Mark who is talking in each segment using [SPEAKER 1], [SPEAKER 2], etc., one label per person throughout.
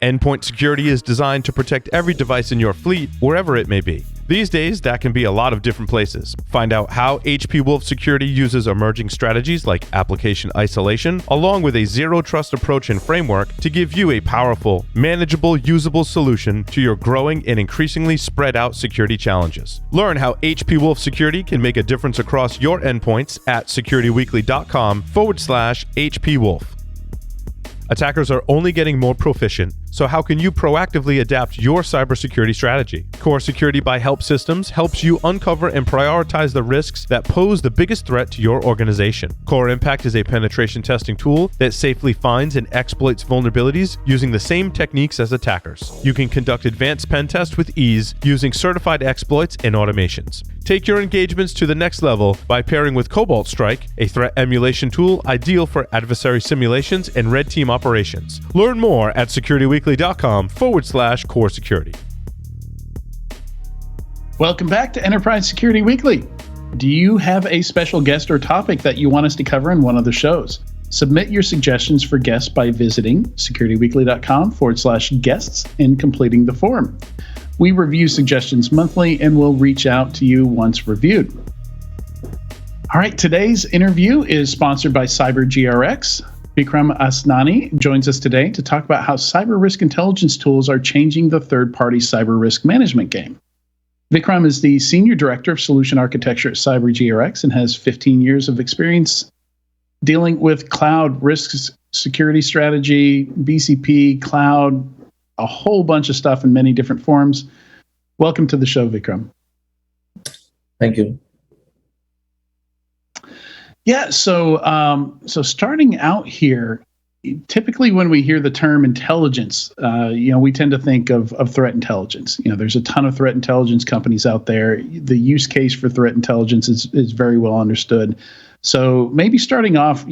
[SPEAKER 1] Endpoint security is designed to protect every device in your fleet, wherever it may be. These days, that can be a lot of different places. Find out how HP Wolf Security uses emerging strategies like application isolation, along with a zero-trust approach and framework to give you a powerful, manageable, usable solution to your growing and increasingly spread-out security challenges. Learn how HP Wolf Security can make a difference across your endpoints at securityweekly.com/HP Wolf. Attackers are only getting more proficient, so how can you proactively adapt your cybersecurity strategy? Core Security by Help Systems helps you uncover and prioritize the risks that pose the biggest threat to your organization. Core Impact is a penetration testing tool that safely finds and exploits vulnerabilities using the same techniques as attackers. You can conduct advanced pen tests with ease using certified exploits and automations. Take your engagements to the next level by pairing with Cobalt Strike, a threat emulation tool ideal for adversary simulations and red team operations. Learn more at securityweekly.com/core security.
[SPEAKER 2] Welcome back to Enterprise Security Weekly. Do you have a special guest or topic that you want us to cover in one of the shows? Submit your suggestions for guests by visiting securityweekly.com/guests and completing the form. We review suggestions monthly and we'll reach out to you once reviewed. All right, today's interview is sponsored by CyberGRX. Vikram Asnani joins us today to talk about how cyber risk intelligence tools are changing the third-party cyber risk management game. Vikram is the Senior Director of Solution Architecture at CyberGRX and has 15 years of experience dealing with cloud risks, security strategy, BCP, cloud, a whole bunch of stuff in many different forms. Welcome to the show, Vikram.
[SPEAKER 3] Thank you.
[SPEAKER 2] Yeah, so starting out here, typically when we hear the term intelligence, we tend to think of threat intelligence. There's a ton of threat intelligence companies out there. The use case for threat intelligence is very well understood. So maybe starting off,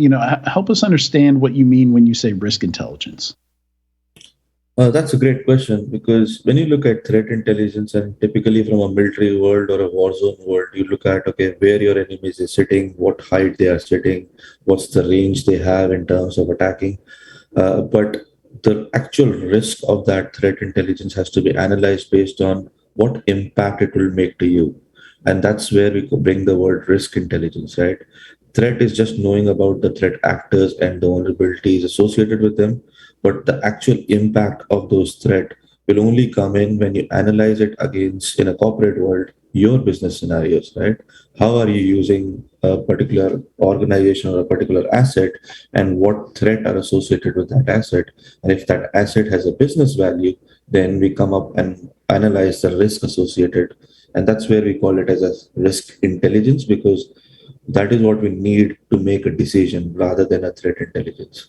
[SPEAKER 2] help us understand what you mean when you say risk intelligence.
[SPEAKER 3] That's a great question, because when you look at threat intelligence, and typically from a military world or a war zone world, you look at, where your enemies is sitting, what height they are sitting, what's the range they have in terms of attacking. But the actual risk of that threat intelligence has to be analyzed based on what impact it will make to you. And that's where we could bring the word risk intelligence, right? Threat is just knowing about the threat actors and the vulnerabilities associated with them. But the actual impact of those threats will only come in when you analyze it against, in a corporate world, your business scenarios, right? How are you using a particular organization or a particular asset, and what threat are associated with that asset? And if that asset has a business value, then we come up and analyze the risk associated. And that's where we call it as a risk intelligence, because that is what we need to make a decision rather than a threat intelligence.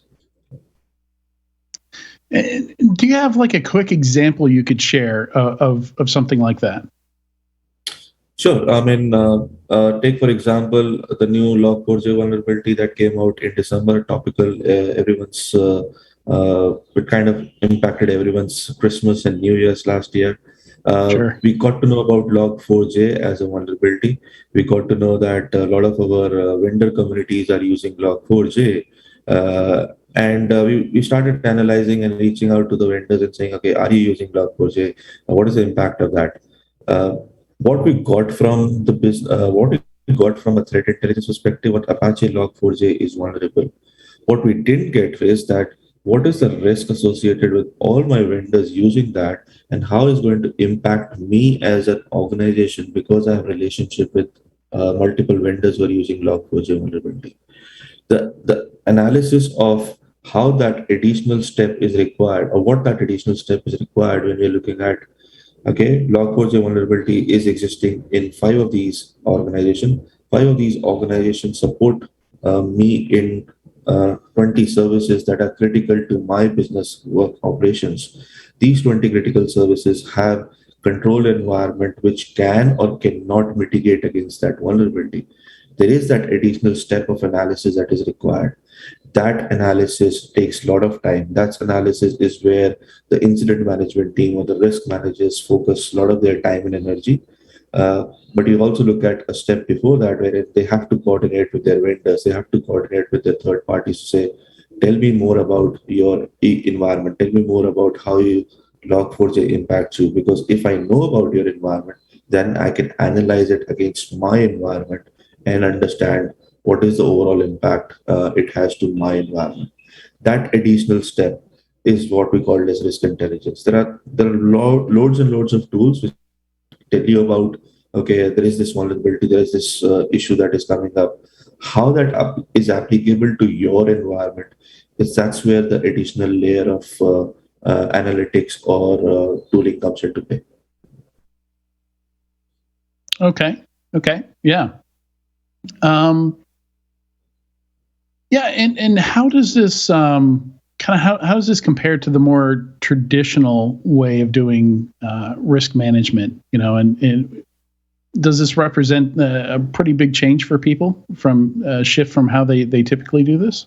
[SPEAKER 2] Do you have like a quick example you could share of something like that?
[SPEAKER 3] Sure. I mean, take for example the new Log4j vulnerability that came out in December. Topical, everyone's it kind of impacted everyone's Christmas and New Year's last year.
[SPEAKER 2] Sure.
[SPEAKER 3] We got to know about Log4j as a vulnerability. We got to know that a lot of our vendor communities are using Log4j. And we started analyzing and reaching out to the vendors and saying, are you using Log4j? What is the impact of that? What we got from the business, what we got from a threat intelligence perspective, what Apache Log4j is vulnerable. What we didn't get is that what is the risk associated with all my vendors using that, and how is going to impact me as an organization because I have a relationship with multiple vendors who are using Log4j vulnerability. The analysis of how that additional step is required, or what that additional step is required when we're looking at, Log4j vulnerability is existing in 5 of these organizations. 5 of these organizations support me in 20 services that are critical to my business work operations. These 20 critical services have control environment which can or cannot mitigate against that vulnerability. There is that additional step of analysis that is required. That analysis takes a lot of time. That analysis is where the incident management team or the risk managers focus a lot of their time and energy. But you also look at a step before that, where they have to coordinate with their vendors, they have to coordinate with their third parties to say, tell me more about your environment. Tell me more about how Log4j impacts you. Because if I know about your environment, then I can analyze it against my environment and understand what is the overall impact it has to my environment. That additional step is what we call as risk intelligence. There are loads and loads of tools which tell you about, okay, there is this vulnerability, there is this issue that is coming up. How that is applicable to your environment is that's where the additional layer of analytics or tooling comes into play.
[SPEAKER 2] Okay. Yeah. And how does this how does this compare to the more traditional way of doing risk management? And does this represent a pretty big change for people from shift from how they typically do this?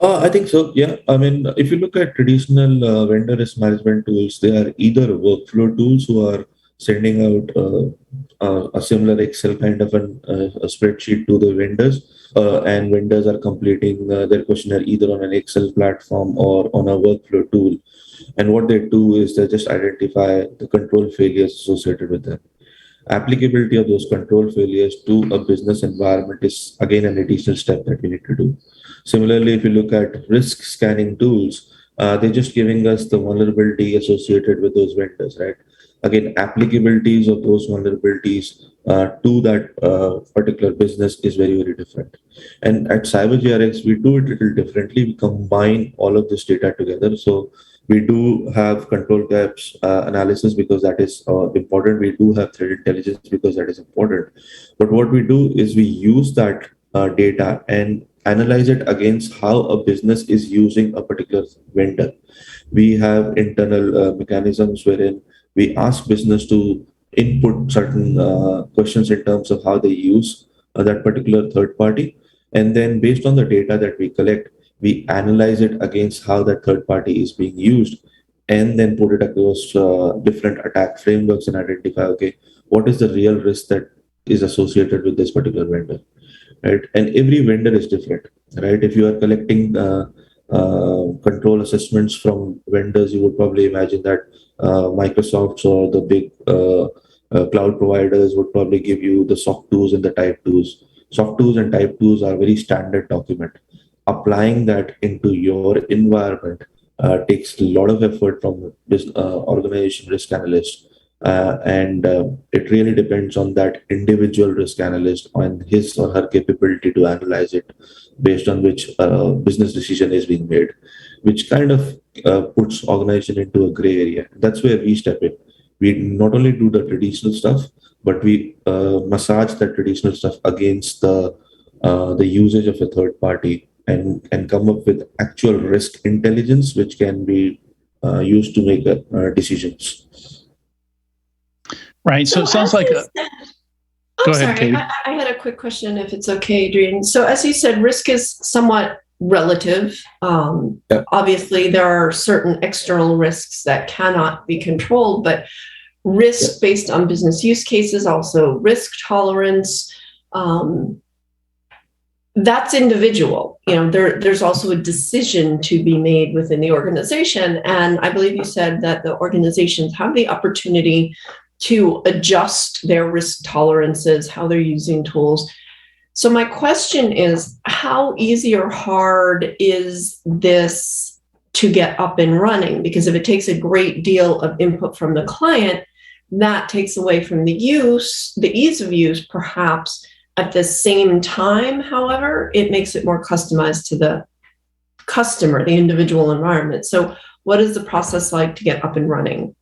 [SPEAKER 3] I think so. Yeah. I mean, if you look at traditional vendor risk management tools, they are either workflow tools who are sending out a similar Excel kind of a spreadsheet to the vendors, and vendors are completing their questionnaire either on an Excel platform or on a workflow tool. And what they do is they just identify the control failures associated with them. Applicability of those control failures to a business environment is again an additional step that we need to do. Similarly, if you look at risk scanning tools, they're just giving us the vulnerability associated with those vendors, right? Again, applicabilities of those vulnerabilities to that particular business is very, very different. And at CyberGRX, we do it a little differently. We combine all of this data together. So we do have control gaps analysis because that is important. We do have threat intelligence because that is important. But what we do is we use that data and analyze it against how a business is using a particular vendor. We have internal mechanisms wherein we ask business to input certain questions in terms of how they use that particular third party. And then based on the data that we collect, we analyze it against how that third party is being used, and then put it across different attack frameworks and identify, okay, what is the real risk that is associated with this particular vendor, right? And every vendor is different, right? If you are collecting control assessments from vendors, you would probably imagine that Microsoft's or the big cloud providers would probably give you the SOC 2s and the type 2s. SOC 2s and type 2s are very standard document. Applying that into your environment takes a lot of effort from this organization risk analyst. And it really depends on that individual risk analyst on his or her capability to analyze it based on which business decision is being made, which kind of puts organization into a gray area. That's where we step in. We not only do the traditional stuff, but we massage that traditional stuff against the usage of a third party and come up with actual risk intelligence, which can be used to make decisions.
[SPEAKER 2] Right. So it sounds like
[SPEAKER 4] Go ahead, Katie. I had a quick question, if it's okay, Adrian. So as you said, risk is somewhat relative. Obviously, there are certain external risks that cannot be controlled, but risk based on business use cases, also risk tolerance, that's individual. There's also a decision to be made within the organization. And I believe you said that the organizations have the opportunity to adjust their risk tolerances, how they're using tools. So my question is, how easy or hard is this to get up and running? Because if it takes a great deal of input from the client, that takes away from the ease of use, perhaps. At the same time, however, it makes it more customized to the customer, the individual environment. So what is the process like to get up and running?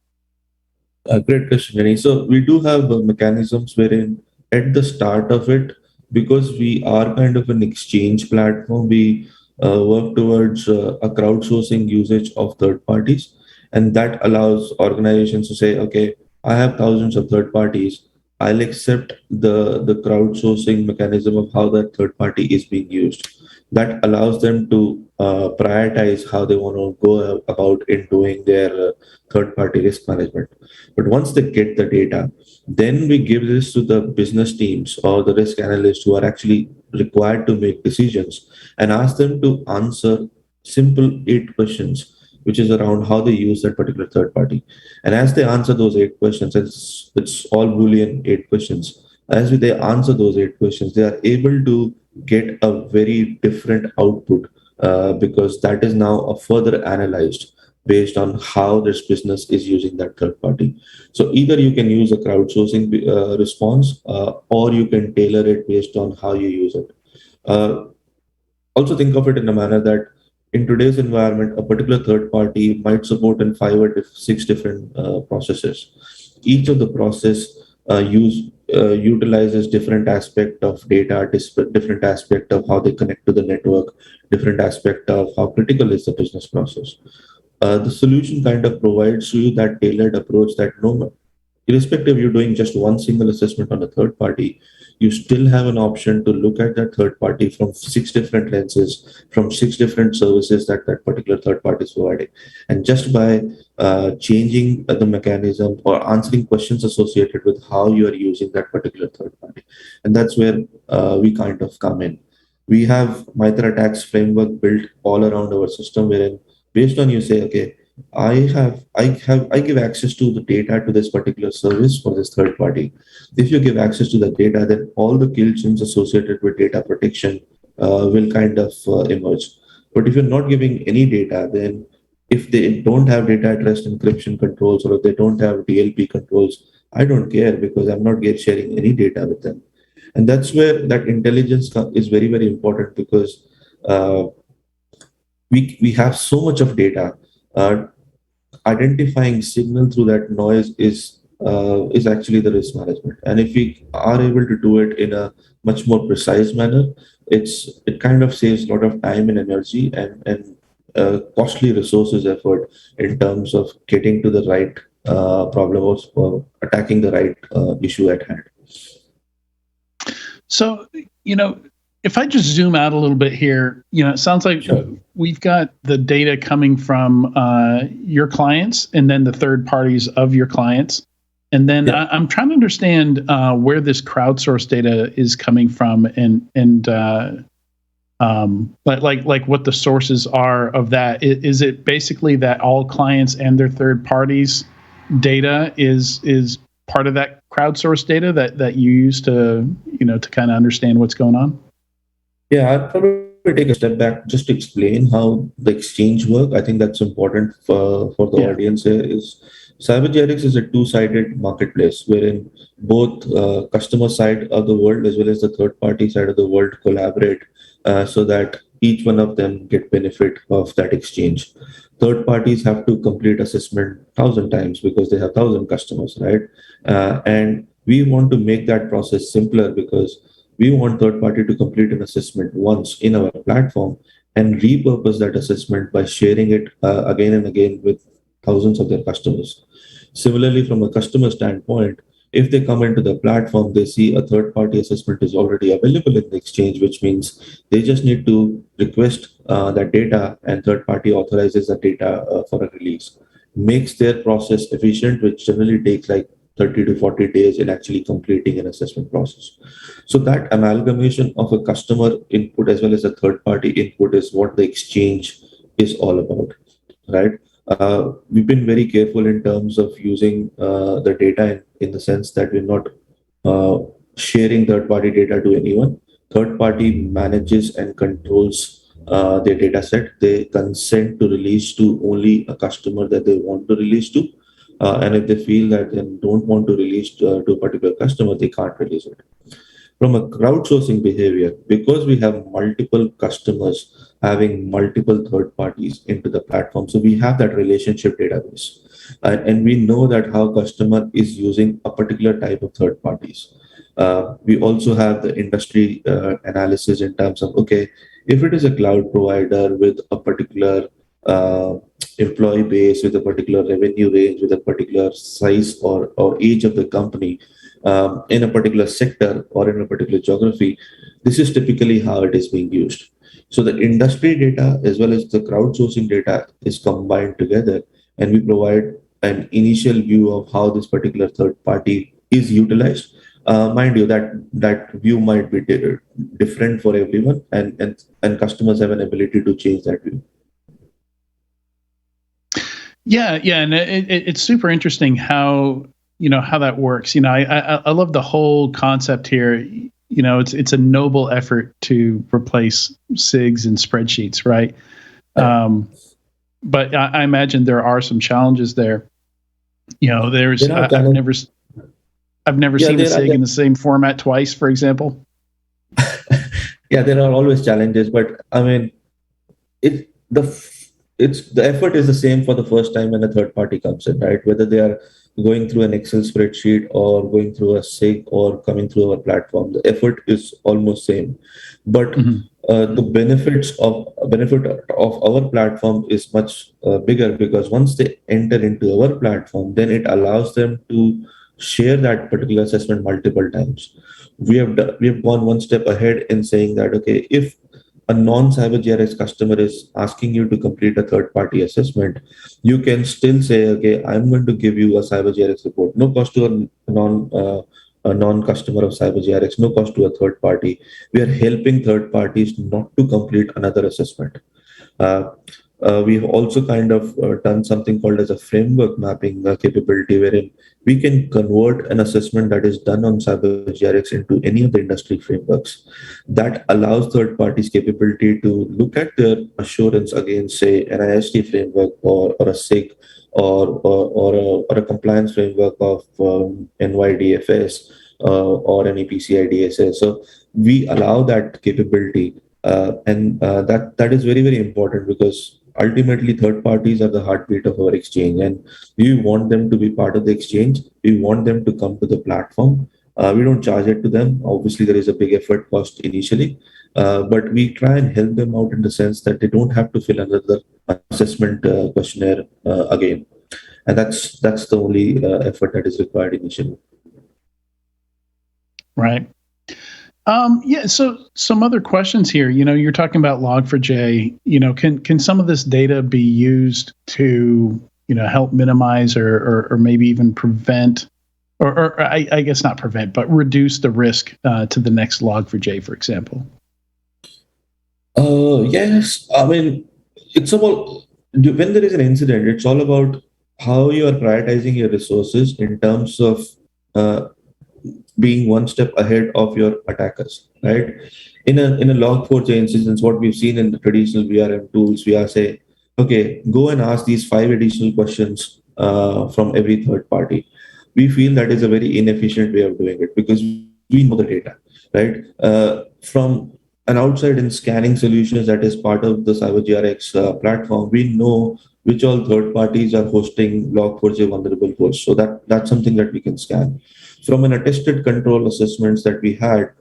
[SPEAKER 3] Great question, Jenny. So we do have mechanisms wherein at the start of it, because we are kind of an exchange platform, we work towards a crowdsourcing usage of third parties. And that allows organizations to say, okay, I have thousands of third parties. I'll accept the crowdsourcing mechanism of how that third party is being used. That allows them to prioritize how they want to go about in doing their third party risk management. But once they get the data, then we give this to the business teams or the risk analysts who are actually required to make decisions, and ask them to answer simple 8 questions, which is around how they use that particular third party. And as they answer those 8 questions, it's all Boolean 8 questions. As they answer those 8 questions, they are able to get a very different output, because that is now a further analyzed based on how this business is using that third party. So either you can use a crowdsourcing response, or you can tailor it based on how you use it. Uh, Also think of it in a manner that in today's environment, a particular third party might support in 5 or 6 different processes. Each of the process utilizes different aspect of data, different aspect of how they connect to the network, different aspect of how critical is the business process. The solution kind of provides you that tailored approach that no, irrespective you're doing just one single assessment on a third party, you still have an option to look at that third party from 6 different lenses, from 6 different services that that particular third party is providing. And just by changing the mechanism or answering questions associated with how you are using that particular third party. And that's where we kind of come in. We have MITRE attacks framework built all around our system, wherein based on you say, okay, I give access to the data to this particular service for this third party. If you give access to the data, then all the kill chains associated with data protection will kind of emerge. But if you're not giving any data, then if they don't have data at rest encryption controls, or if they don't have DLP controls, I don't care, because I'm not sharing any data with them. And that's where that intelligence is very, very important, because uh, we have so much of data. Uh, Identifying signal through that noise is actually the risk management. And if we are able to do it in a much more precise manner, it kind of saves a lot of time and energy, and costly resources effort in terms of getting to the right problem, or attacking the right issue at hand.
[SPEAKER 2] So, if I just zoom out a little bit here, it sounds like
[SPEAKER 3] Sure.
[SPEAKER 2] we've got the data coming from your clients and then the third parties of your clients. And then
[SPEAKER 3] Yeah.
[SPEAKER 2] I'm trying to understand where this crowdsourced data is coming from, but like what the sources are of that. Is it basically that all clients and their third parties data is part of that crowdsourced data that you use to kind of understand what's going on?
[SPEAKER 3] Yeah, I'll probably take a step back just to explain how the exchange work. I think that's important for the
[SPEAKER 2] Yeah.
[SPEAKER 3] audience here. Is CyberGRX is a two-sided marketplace wherein both customer side of the world as well as the third-party side of the world collaborate, so that each one of them get benefit of that exchange. Third parties have to complete assessment 1,000 times because they have 1,000 customers, right? And we want to make that process simpler, because we want third party to complete an assessment once in our platform and repurpose that assessment by sharing it again and again with thousands of their customers. Similarly, from a customer standpoint, if they come into the platform, they see a third party assessment is already available in the exchange, which means they just need to request that data, and third party authorizes that data for a release. Makes their process efficient, which generally takes like 30 to 40 days in actually completing an assessment process. So that amalgamation of a customer input as well as a third party input is what the exchange is all about, right? We've been very careful in terms of using the data in the sense that we're not uh, sharing third party data to anyone. Third party manages and controls their data set. They consent to release to only a customer that they want to release to. And if they feel that they don't want to release to a particular customer, they can't release it. From a crowdsourcing behavior, because we have multiple customers having multiple third parties into the platform, so we have that relationship database. And we know that how customer is using a particular type of third parties. We also have the industry analysis in terms of, okay, if it is a cloud provider with a particular employee base, with a particular revenue range, with a particular size or age of the company, in a particular sector or in a particular geography, this is typically how it is being used. So the industry data as well as the crowdsourcing data is combined together, and we provide an initial view of how this particular third party is utilized, Mind you, that view might be different for everyone, and customers have an ability to change that view.
[SPEAKER 2] Yeah, and it's super interesting how how that works. I love the whole concept here. It's a noble effort to replace SIGs and spreadsheets, right? But I imagine there are some challenges there. There's I've never seen a SIG in the same format twice, for example.
[SPEAKER 3] Yeah, there are always challenges, but I mean, the effort is the same for the first time when a third party comes in, right? Whether they are going through an Excel spreadsheet or going through a SIG or coming through our platform, the effort is almost same. But the benefit of our platform is much bigger, because once they enter into our platform, then it allows them to share that particular assessment multiple times. We have gone one step ahead in saying that, okay, if a non-cyber GRX customer is asking you to complete a third-party assessment, you can still say, okay, I'm going to give you a cyber GRX report, no cost to a non-customer of cyber GRX, no cost to a third party. We are helping third parties not to complete another assessment. We've also kind of done something called as a framework mapping capability, wherein we can convert an assessment that is done on cyber GRX into any of the industry frameworks. That allows third parties capability to look at their assurance against, say, an IST framework or a SIG or a compliance framework of NYDFS or an PCI DSS. So we allow that capability, and that is very, very important, because ultimately third parties are the heartbeat of our exchange, and we want them to be part of the exchange. We want them to come to the platform. We don't charge it to them. Obviously, there is a big effort cost initially, but we try and help them out in the sense that they don't have to fill another assessment questionnaire again. And that's the only effort that is required initially.
[SPEAKER 2] Right. Yeah. So some other questions here. You're talking about Log4j. Can some of this data be used to help minimize or maybe even prevent, or I guess not prevent, but reduce the risk to the next Log4j, for example?
[SPEAKER 3] Yes. I mean, it's about when there is an incident, it's all about how you are prioritizing your resources in terms of being one step ahead of your attackers, right? In a Log4j instance, what we've seen in the traditional VRM tools, we are saying, okay, go and ask these 5 additional questions from every third party. We feel that is a very inefficient way of doing it, because we know the data, right? From an outside in scanning solutions that is part of the CyberGRX platform, we know which all third parties are hosting Log4j vulnerable hosts. So that's something that we can scan. From an attested control assessments that we had,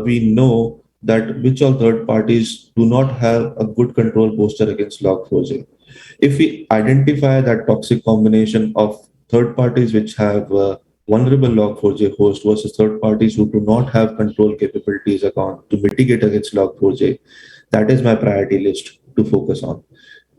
[SPEAKER 3] we know that which all third parties do not have a good control posture against Log4j. If we identify that toxic combination of third parties which have vulnerable Log4j host versus third parties who do not have control capabilities account to mitigate against Log4j, that is my priority list to focus on.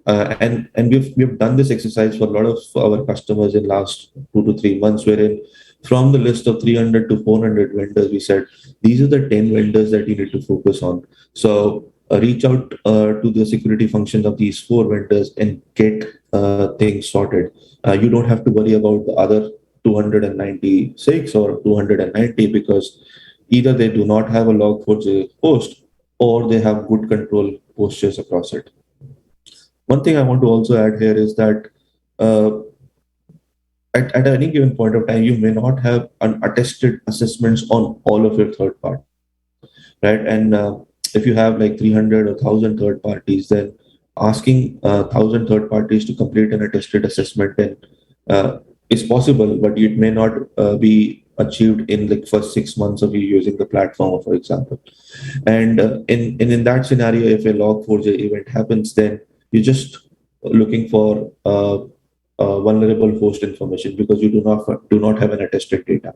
[SPEAKER 3] And we've done this exercise for a lot of our customers in last 2 to 3 months, wherein from the list of 300 to 400 vendors, we said, these are the 10 vendors that you need to focus on. So reach out to the security functions of these 4 vendors and get things sorted. You don't have to worry about the other 296 or 290, because either they do not have a Log4j host or they have good control postures across it. One thing I want to also add here is that at any given point of time, you may not have unattested assessments on all of your third parties, right? And if you have like 300 or 1,000 third parties, then asking 1,000 third parties to complete an attested assessment then is possible, but it may not be achieved in like first 6 months of you using the platform, for example. And in that scenario, if a Log4j event happens, then you're just looking for vulnerable host information, because you do not have an attested data.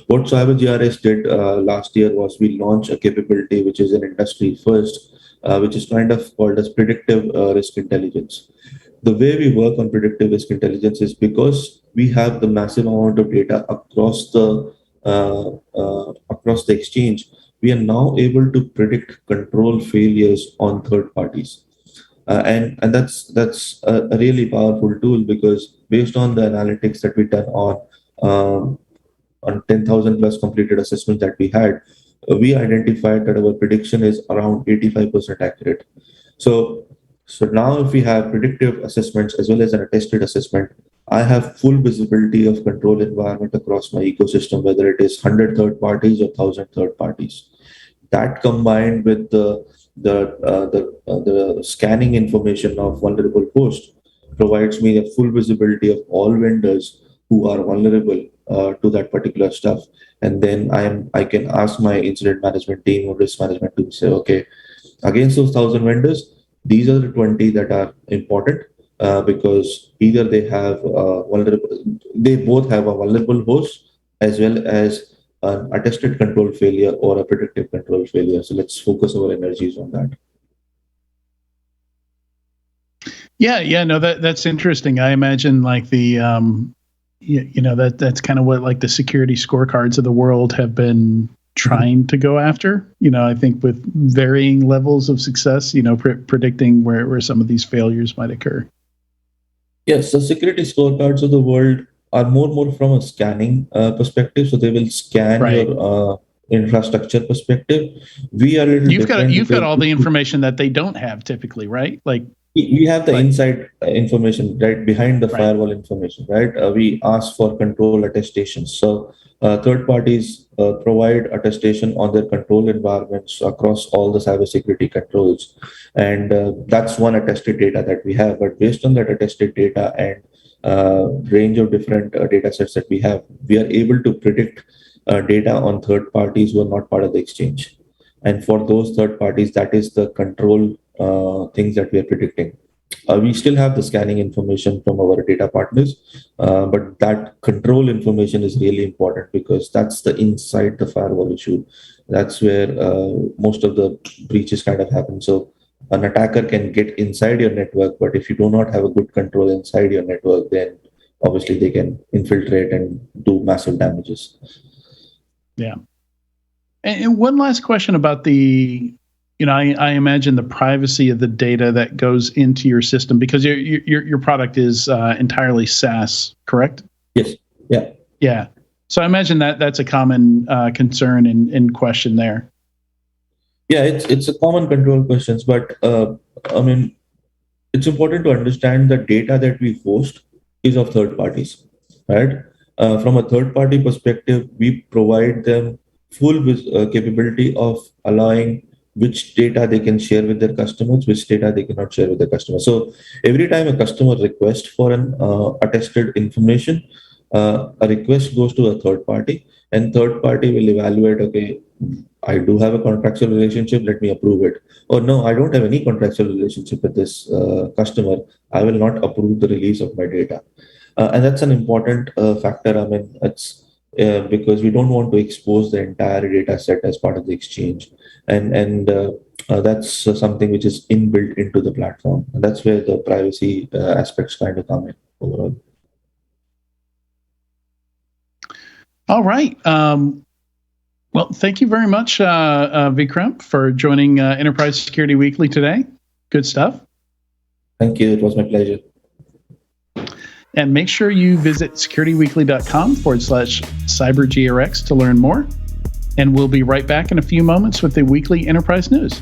[SPEAKER 3] What CyberGRX did last year was we launched a capability which is an industry first, which is kind of called as predictive risk intelligence. The way we work on predictive risk intelligence is because we have the massive amount of data across the across the exchange, we are now able to predict control failures on third parties. And that's a really powerful tool, because based on the analytics that we done um, on 10,000 plus completed assessments that we had, we identified that our prediction is around 85% accurate. So, so now if we have predictive assessments as well as an attested assessment, I have full visibility of control environment across my ecosystem, whether it is 100 third parties or 1,000 third parties. That combined with the scanning information of vulnerable hosts provides me a full visibility of all vendors who are vulnerable to that particular stuff. And then I can ask my incident management team or risk management team, say, okay, against those 1,000 vendors, these are the 20 that are important, because either they both have a vulnerable host as well as an attested control failure or a predictive control failure. So let's focus our energies on that.
[SPEAKER 2] Yeah, no, that's interesting. I imagine like the that's kind of what like the security scorecards of the world have been trying to go after. I think with varying levels of success, predicting where some of these failures might occur.
[SPEAKER 3] Yes, the security scorecards of the world are more from a scanning perspective. So they will scan
[SPEAKER 2] Right.
[SPEAKER 3] your infrastructure perspective. We are a little different.
[SPEAKER 2] You've got all the information that they don't have typically, right? Like
[SPEAKER 3] we have the inside information right behind the
[SPEAKER 2] Right.
[SPEAKER 3] firewall information, right? We ask for control attestations. So third parties provide attestation on their control environments across all the cybersecurity controls, and that's one attested data that we have. But based on that attested data and range of different data sets that we have, we are able to predict data on third parties who are not part of the exchange. And for those third parties, that is the control things that we are predicting. We still have the scanning information from our data partners, but that control information is really important, because that's the inside the firewall issue. That's where most of the breaches kind of happen. So an attacker can get inside your network, but if you do not have a good control inside your network, then obviously they can infiltrate and do massive damages.
[SPEAKER 2] Yeah. And one last question about the, I imagine the privacy of the data that goes into your system, because your product is entirely SaaS, correct?
[SPEAKER 3] Yes. Yeah.
[SPEAKER 2] Yeah. So I imagine that's a common concern and question there.
[SPEAKER 3] Yeah, it's a common control questions, but I mean, it's important to understand the data that we host is of third parties, right? From a third party perspective, we provide them full capability of allowing which data they can share with their customers, which data they cannot share with their customers. So every time a customer requests for an attested information, a request goes to a third party, and third party will evaluate, okay, I do have a contractual relationship, let me approve it. Or no, I don't have any contractual relationship with this customer, I will not approve the release of my data. And that's an important factor. I mean, it's because we don't want to expose the entire data set as part of the exchange. And that's something which is inbuilt into the platform. And that's where the privacy aspects kind of come in overall.
[SPEAKER 2] All right. Well, thank you very much, Vikram, for joining Enterprise Security Weekly today. Good stuff.
[SPEAKER 3] Thank you. It was my pleasure.
[SPEAKER 2] And make sure you visit securityweekly.com/cybergrx to learn more. And we'll be right back in a few moments with the weekly enterprise news.